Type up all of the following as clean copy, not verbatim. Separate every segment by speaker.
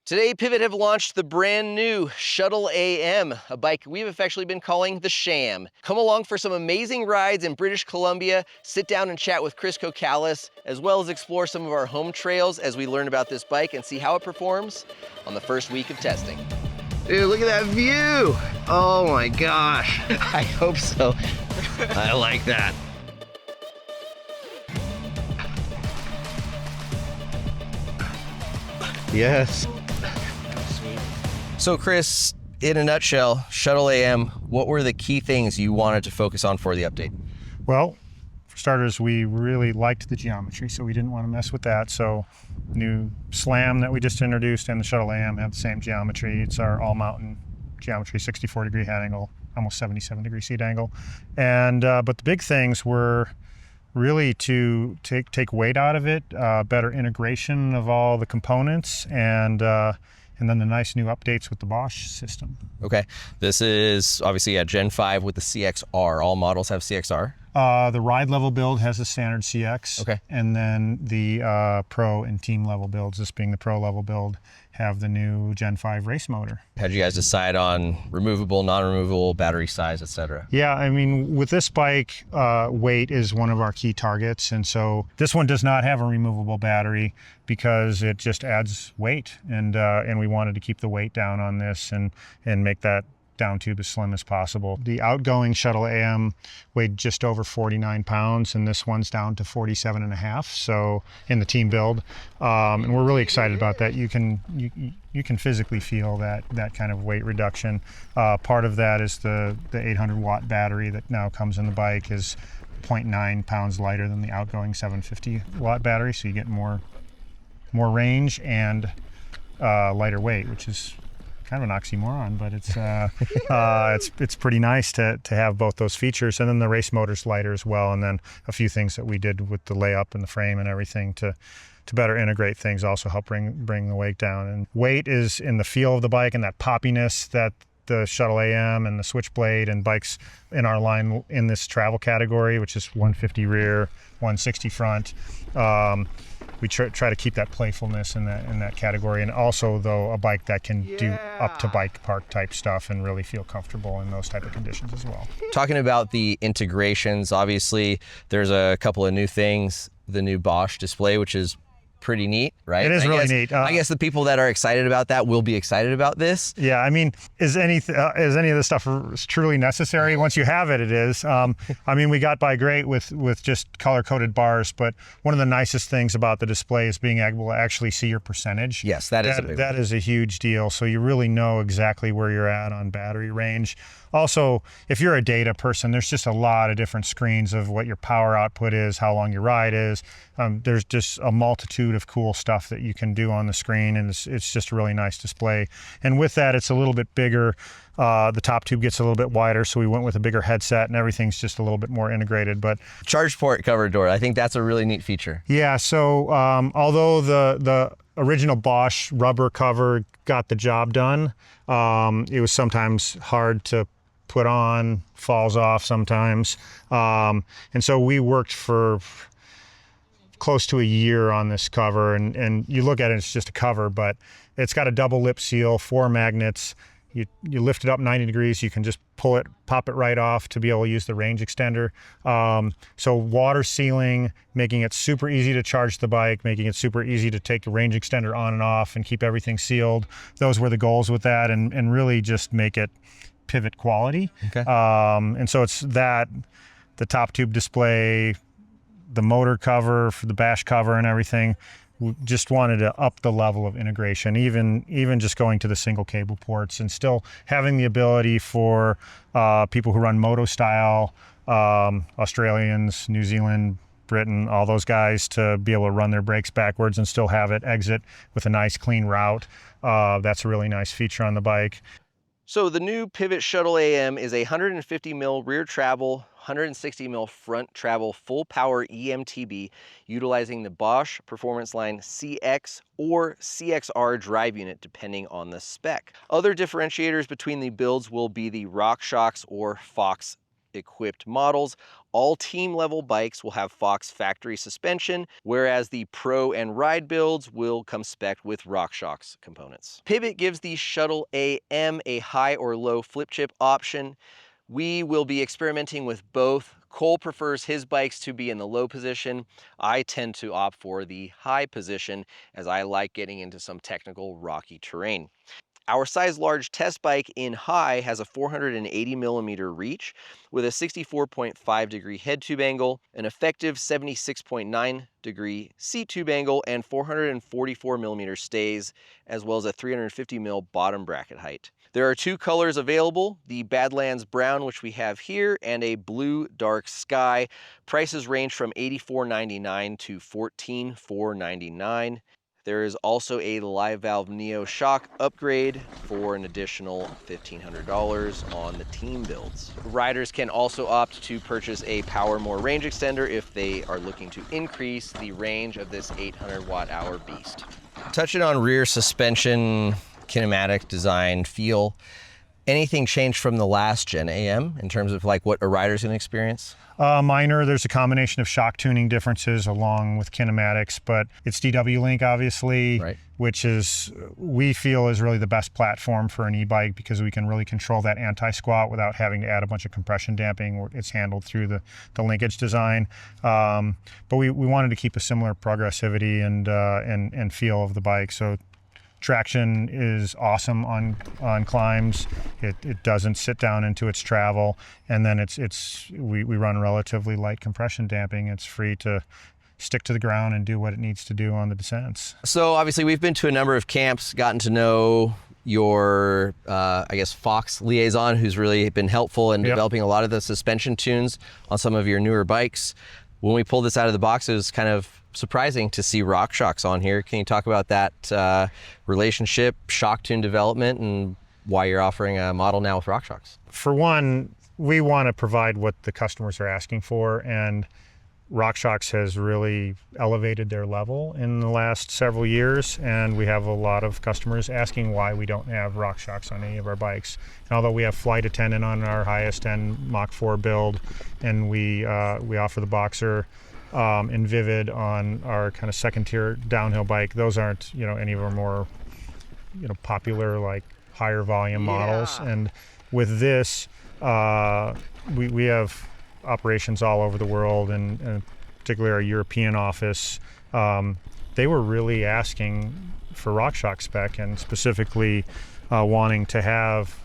Speaker 1: Today, Pivot have launched the brand new Shuttle AM, a bike we've affectionately been calling the Sham. Come along for some amazing rides in British Columbia, sit down and chat with Chris Kokalis, as well as explore some of our home trails as we learn about this bike and see how it performs on the first week of testing. Dude, look at that view! Oh my gosh, I hope so. I like that. Yes. So Chris, in a nutshell, Shuttle AM, what were the key things you wanted to focus on for the update?
Speaker 2: Well, for starters, we really liked the geometry, so we didn't want to mess with that. So new Slam that we just introduced and the Shuttle AM have the same geometry. It's our all-mountain geometry, 64-degree head angle, almost 77-degree seat angle. And but the big things were really to take weight out of it, better integration of all the components, and then the nice new updates with the Bosch system.
Speaker 1: Okay, this is obviously a Gen 5 with the CXR. All models have CXR.
Speaker 2: The ride level build has the standard CX.
Speaker 1: Okay.
Speaker 2: And then the Pro and Team level builds, this being the Pro level build, have the new Gen 5 race motor.
Speaker 1: How'd you guys decide on removable, non-removable, battery size, etc.?
Speaker 2: Yeah, I mean, with this bike, weight is one of our key targets. And so this one does not have a removable battery because it just adds weight. And we wanted to keep the weight down on this and make that down tube as slim as possible. The outgoing Shuttle AM weighed just over 49 pounds, and this one's down to 47 and a half. So in the team build, and we're really excited about that. You can physically feel that kind of weight reduction. Part of that is the 800 watt battery that now comes in the bike is 0.9 pounds lighter than the outgoing 750 watt battery. So you get more range and lighter weight, which is kind of an oxymoron, but it's pretty nice to have both those features. And then the race motor's lighter as well. And then a few things that we did with the layup and the frame and everything to better integrate things also help bring the weight down. And weight is in the feel of the bike and that poppiness that the Shuttle AM and the Switchblade and bikes in our line in this travel category, which is 150 rear, 160 front. We try to keep that playfulness in that category, and also though a bike that can do up to bike park type stuff and really feel comfortable in those type of conditions as well.
Speaker 1: Talking about the integrations, obviously there's a couple of new things. The new Bosch display, which is pretty neat, right?
Speaker 2: It is really neat.
Speaker 1: I guess the people that are excited about that will be excited about this.
Speaker 2: Yeah, I mean, is any of this stuff truly necessary? Once you have it, it is. I mean, we got by great with just color-coded bars, but one of the nicest things about the display is being able to actually see your percentage.
Speaker 1: Yes, that is
Speaker 2: a huge deal. So you really know exactly where you're at on battery range. Also, if you're a data person, there's just a lot of different screens of what your power output is, how long your ride is. There's just a multitude of cool stuff that you can do on the screen, and it's just a really nice display. And with that, it's a little bit bigger. The top tube gets a little bit wider, so we went with a bigger headset, and everything's just a little bit more integrated. But
Speaker 1: charge port cover door, I think that's a really neat feature.
Speaker 2: Yeah, so although the original Bosch rubber cover got the job done, it was sometimes hard to put on, falls off sometimes. And so we worked for close to a year on this cover, and you look at it, it's just a cover, but it's got a double lip seal, 4 magnets. You lift it up 90 degrees, you can just pull it, pop it right off to be able to use the range extender. So water sealing, making it super easy to charge the bike, making it super easy to take the range extender on and off and keep everything sealed. Those were the goals with that, and really just make it Pivot quality.
Speaker 1: Okay.
Speaker 2: And so it's that, the top tube display, the motor cover for the bash cover and everything. We just wanted to up the level of integration, even just going to the single cable ports and still having the ability for people who run moto style, Australians, New Zealand, Britain, all those guys to be able to run their brakes backwards and still have it exit with a nice clean route. That's a really nice feature on the bike.
Speaker 1: So the new Pivot Shuttle AM is a 150 mil rear travel, 160 mil front travel, full power eMTB, utilizing the Bosch Performance Line CX or CXR drive unit, depending on the spec. Other differentiators between the builds will be the RockShox or Fox equipped models. All team level bikes will have Fox factory suspension, whereas the Pro and Ride builds will come spec'd with RockShox components. Pivot gives the Shuttle AM a high or low flip chip option. We will be experimenting with both. Cole prefers his bikes to be in the low position. I tend to opt for the high position as I like getting into some technical rocky terrain. Our size large test bike in high has a 480mm reach with a 64.5 degree head tube angle, an effective 76.9 degree seat tube angle, and 444mm stays, as well as a 350mm bottom bracket height. There are two colors available, the Badlands Brown, which we have here, and a Blue Dark Sky. Prices range from $84.99 to $14,499. There is also a Live Valve Neo shock upgrade for an additional $1,500 on the team builds. Riders can also opt to purchase a Power More range extender if they are looking to increase the range of this 800 watt-hour beast. Touching on rear suspension, kinematic design, feel, anything changed from the last gen AM in terms of like what a rider's gonna experience?
Speaker 2: Minor, there's a combination of shock tuning differences along with kinematics, but it's DW Link obviously,
Speaker 1: Right.
Speaker 2: which is, we feel is really the best platform for an e-bike because we can really control that anti-squat without having to add a bunch of compression damping. It's handled through the linkage design. But we wanted to keep a similar progressivity and feel of the bike. So traction is awesome on climbs. It doesn't sit down into its travel, and then we run relatively light compression damping. It's free to stick to the ground and do what it needs to do on the descents.
Speaker 1: So obviously we've been to a number of camps, gotten to know your, I guess, Fox liaison, who's really been helpful in developing a lot of the suspension tunes on some of your newer bikes. When we pulled this out of the box, it was kind of surprising to see RockShox on here. Can you talk about that relationship, shock tune development, and why you're offering a model now with RockShox?
Speaker 2: For one, we want to provide what the customers are asking for, and RockShox has really elevated their level in the last several years, and we have a lot of customers asking why we don't have RockShox on any of our bikes. And although we have Flight Attendant on our highest end Mach 4 build, and we offer the Boxer and Vivid on our kind of second tier downhill bike, those aren't any of our more popular, like, higher volume models. And with this, we have operations all over the world, and particularly our European office. They were really asking for RockShox spec, and specifically wanting to have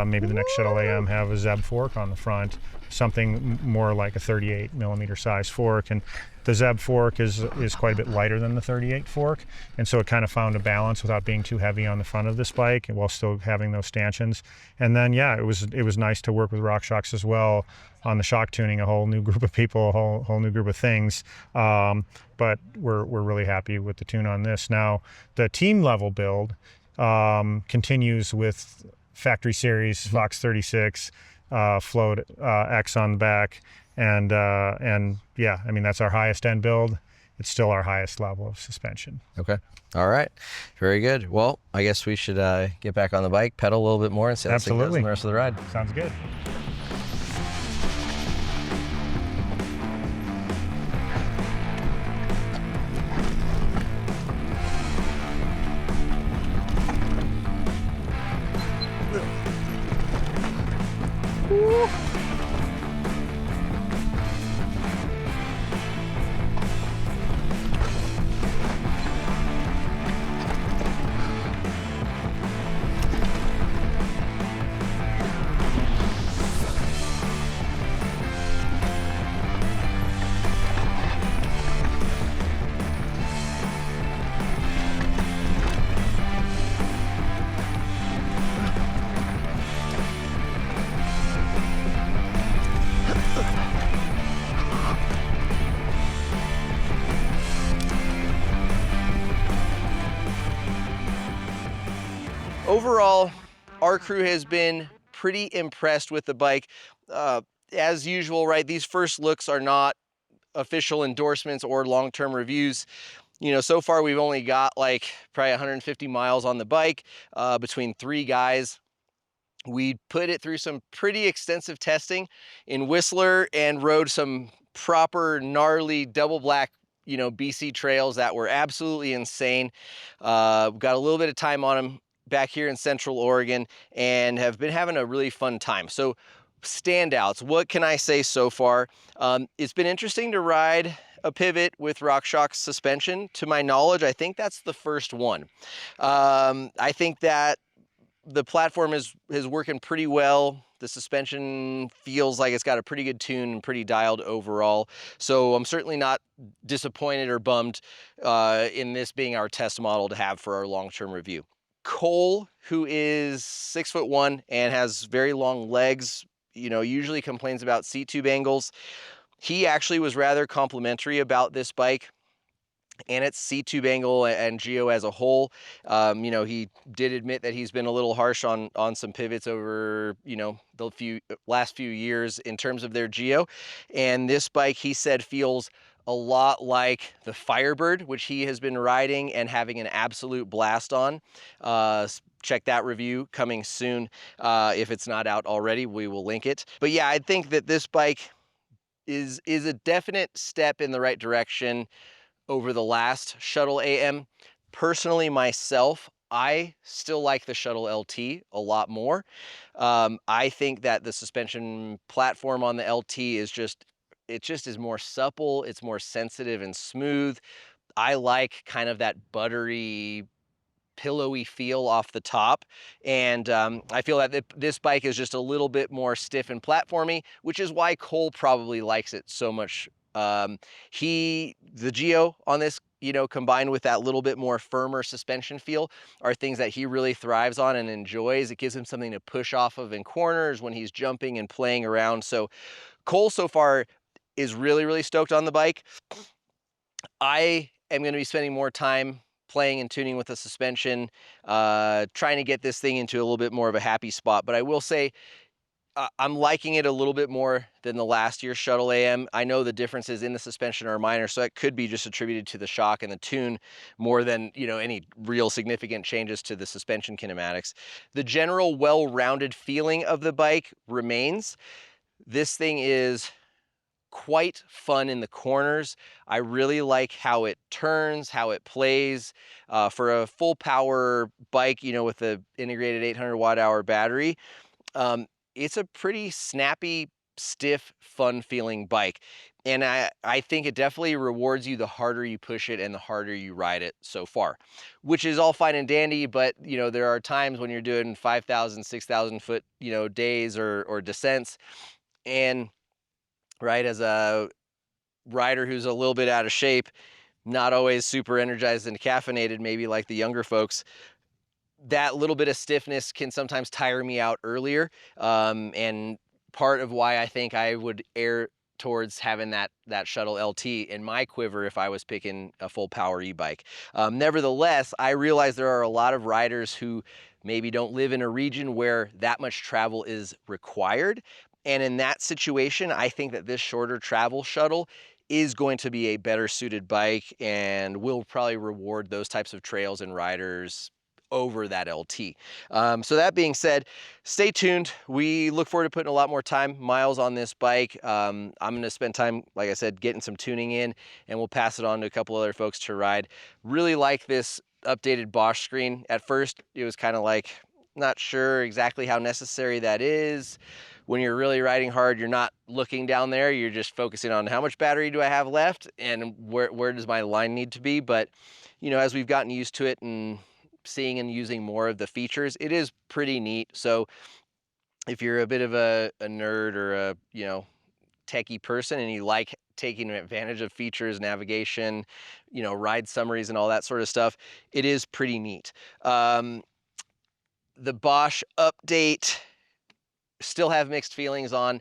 Speaker 2: maybe the next Shuttle AM have a Zeb fork on the front, something more like a 38mm size fork. And the Zeb fork is quite a bit lighter than the 38 fork, and so it kind of found a balance without being too heavy on the front of this bike while still having those stanchions. And then it was nice to work with RockShox as well on the shock tuning, a whole new group of people, a whole new group of things. But we're really happy with the tune on this. Now the team level build continues with factory series Fox 36, Float X on the back, and yeah, I mean, that's our highest end build. It's still our highest level of suspension.
Speaker 1: Okay. All right. Very good. Well, I guess we should get back on the bike, pedal a little bit more, and see how this thing goes on the rest of the ride.
Speaker 2: Sounds good.
Speaker 1: Overall, our crew has been pretty impressed with the bike. As usual, right, these first looks are not official endorsements or long-term reviews. So far we've only got like probably 150 miles on the bike between three guys. We put it through some pretty extensive testing in Whistler and rode some proper gnarly double black, BC trails that were absolutely insane. Got a little bit of time on them back here in Central Oregon and have been having a really fun time. So standouts, what can I say so far? It's been interesting to ride a Pivot with RockShox suspension. To my knowledge, I think that's the first one. I think that the platform is working pretty well. The suspension feels like it's got a pretty good tune and pretty dialed overall. So I'm certainly not disappointed or bummed in this being our test model to have for our long-term review. Cole, who is 6'1" and has very long legs, usually complains about seat tube angles. He actually was rather complimentary about this bike and its seat-tube angle and geo as a whole. He did admit that he's been a little harsh on some pivots over, the last few years in terms of their geo. And this bike, he said, feels a lot like the Firebird, which he has been riding and having an absolute blast on. Check that review coming soon. If it's not out already, we will link it. But yeah, I think that this bike is a definite step in the right direction over the last Shuttle AM. Personally, myself, I still like the Shuttle LT a lot more. I think that the suspension platform on the LT is it just is more supple, it's more sensitive and smooth. I like kind of that buttery, pillowy feel off the top, and I feel that this bike is just a little bit more stiff and platformy, which is why Cole probably likes it so much. The geo on this, combined with that little bit more firmer suspension feel, are things that he really thrives on and enjoys. It gives him something to push off of in corners when he's jumping and playing around. So Cole so far is really, really stoked on the bike. I am going to be spending more time playing and tuning with the suspension, trying to get this thing into a little bit more of a happy spot. But I will say, I'm liking it a little bit more than the last year's Shuttle AM. I know the differences in the suspension are minor, so it could be just attributed to the shock and the tune more than, any real significant changes to the suspension kinematics. The general well-rounded feeling of the bike remains. This thing is quite fun in the corners. I really like how it turns, how it plays. For a full power bike, with the integrated 800 watt hour battery, it's a pretty snappy, stiff, fun feeling bike. And I think it definitely rewards you the harder you push it and the harder you ride it so far, which is all fine and dandy. But, there are times when you're doing 5,000, 6,000 foot, days or descents. And right, as a rider who's a little bit out of shape, not always super energized and caffeinated, maybe like the younger folks, that little bit of stiffness can sometimes tire me out earlier. And part of why I think I would err towards having that Shuttle LT in my quiver if I was picking a full power e-bike. Nevertheless, I realize there are a lot of riders who maybe don't live in a region where that much travel is required. And in that situation, I think that this shorter travel shuttle is going to be a better suited bike and will probably reward those types of trails and riders over that LT. So that being said, stay tuned. We look forward to putting a lot more miles on this bike. I'm going to spend time, like I said, getting some tuning in, and we'll pass it on to a couple other folks to ride. Really like this updated Bosch screen. At first, it was kind of like, not sure exactly how necessary that is. When you're really riding hard, you're not looking down there. You're just focusing on how much battery do I have left and where does my line need to be. But, as we've gotten used to it and seeing and using more of the features, it is pretty neat. So if you're a bit of a nerd or a, techie person and you like taking advantage of features, navigation, ride summaries and all that sort of stuff, it is pretty neat. The Bosch update, still have mixed feelings on.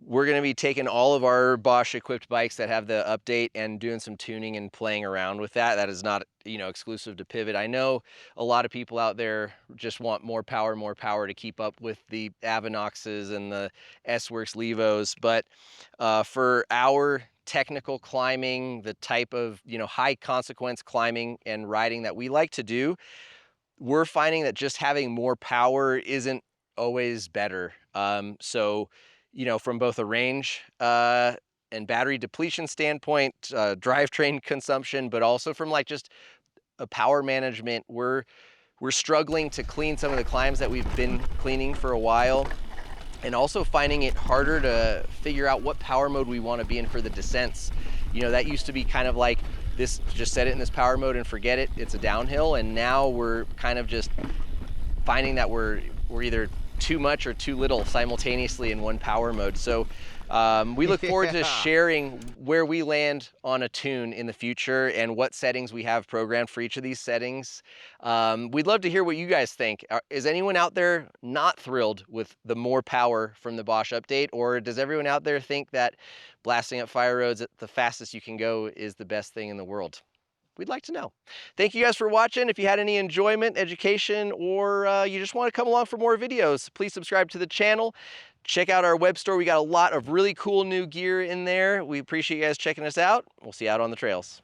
Speaker 1: We're going to be taking all of our Bosch equipped bikes that have the update and doing some tuning and playing around with that. That is not, exclusive to Pivot. I know a lot of people out there just want more power to keep up with the Avanoxes and the S-Works Levos. But for our technical climbing, the type of, high consequence climbing and riding that we like to do, we're finding that just having more power isn't always better. So, you know, from both a range and battery depletion standpoint, drivetrain consumption, but also from like just a power management, we're struggling to clean some of the climbs that we've been cleaning for a while, and also finding it harder to figure out what power mode we want to be in for the descents. You know, that used to be kind of like this, just set it in this power mode and forget it, it's a downhill. And now we're kind of just finding that we're either too much or too little simultaneously in one power mode. So we look forward to sharing where we land on a tune in the future and what settings we have programmed for each of these settings. We'd love to hear what you guys think. Is anyone out there not thrilled with the more power from the Bosch update, or does everyone out there think that blasting up fire roads at the fastest you can go is the best thing in the world? We'd like to know. Thank you guys for watching. If you had any enjoyment, education, or you just want to come along for more videos, please subscribe to the channel. Check out our web store. We got a lot of really cool new gear in there. We appreciate you guys checking us out. We'll see you out on the trails.